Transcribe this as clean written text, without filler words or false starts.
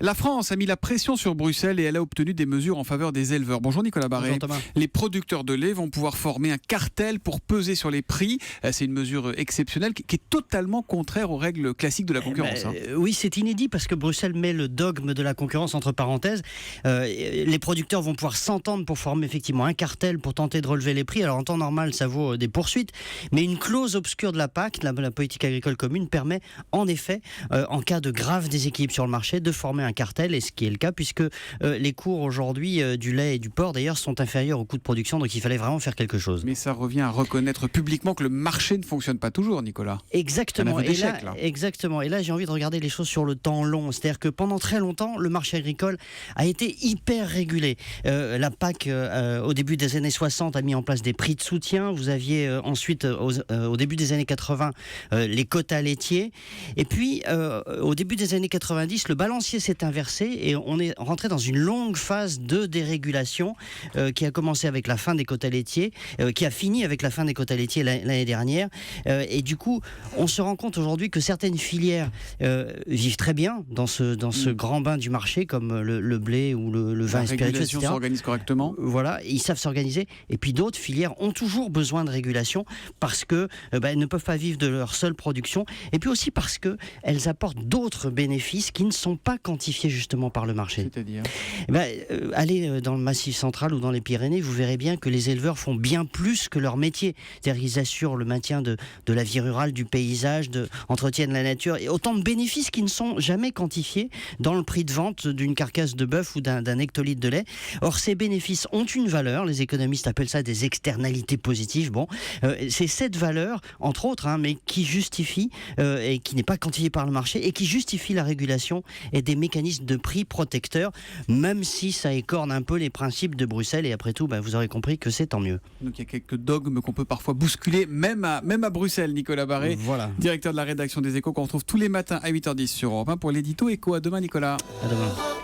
La France a mis la pression sur Bruxelles et elle a obtenu des mesures en faveur des éleveurs. Bonjour Nicolas Barré. Bonjour Thomas. Les producteurs de lait vont pouvoir former un cartel pour peser sur les prix. C'est une mesure exceptionnelle qui est totalement contraire aux règles classiques de la concurrence. Oui, c'est inédit parce que Bruxelles met le dogme de la concurrence entre parenthèses. Les producteurs vont pouvoir s'entendre pour former effectivement un cartel pour tenter de relever les prix. Alors en temps normal, ça vaut des poursuites. Mais une clause obscure de la PAC, la politique agricole commune, permet en effet, en cas de grave déséquilibre sur le marché, de former un cartel, et ce qui est le cas puisque les cours aujourd'hui du lait et du porc d'ailleurs sont inférieurs aux coûts de production, donc il fallait vraiment faire quelque chose. Mais ça revient à reconnaître publiquement que le marché ne fonctionne pas toujours, Nicolas. Exactement. Exactement. Et là, j'ai envie de regarder les choses sur le temps long. C'est-à-dire que pendant très longtemps, le marché agricole a été hyper régulé. La PAC, au début des années 60, a mis en place des prix de soutien. Vous aviez ensuite, au début des années 80, les quotas laitiers. Et puis, au début des années 90, le balancier s'est inversé et on est rentré dans une longue phase de dérégulation qui a commencé avec la fin des quotas laitiers, qui a fini avec la fin des quotas laitiers l'année dernière. Et du coup, on se rend compte aujourd'hui que certaines filières vivent très bien dans ce grand bain du marché, comme le blé ou le vin spiritueux, etc. La régulation s'organise correctement. Voilà, ils savent s'organiser. Et puis d'autres filières ont toujours besoin de régulation parce que elles ne peuvent pas vivre de leur seule production. Et puis aussi parce qu'elles apportent d'autres bénéfices qui ne sont pas quantifiés justement par le marché. C'est-à-dire allez dans le Massif central ou dans les Pyrénées, vous verrez bien que les éleveurs font bien plus que leur métier. C'est-à-dire qu'ils assurent le maintien de la vie rurale, du paysage, entretiennent la nature, et autant de bénéfices qui ne sont jamais quantifiés dans le prix de vente d'une carcasse de bœuf ou d'un hectolitre de lait. Or, ces bénéfices ont une valeur, les économistes appellent ça des externalités positives. C'est cette valeur, entre autres, mais qui justifie, et qui n'est pas quantifiée par le marché, et qui justifie la régulation et des mécanismes de prix protecteurs, même si ça écorne un peu les principes de Bruxelles, et après tout, vous aurez compris que c'est tant mieux. Donc il y a quelques dogmes qu'on peut parfois bousculer, même à Bruxelles. Nicolas Barré, voilà. Directeur de la rédaction des Échos, qu'on retrouve tous les matins à 8h10 sur Europe 1 pour l'édito Écho. À demain Nicolas. À demain.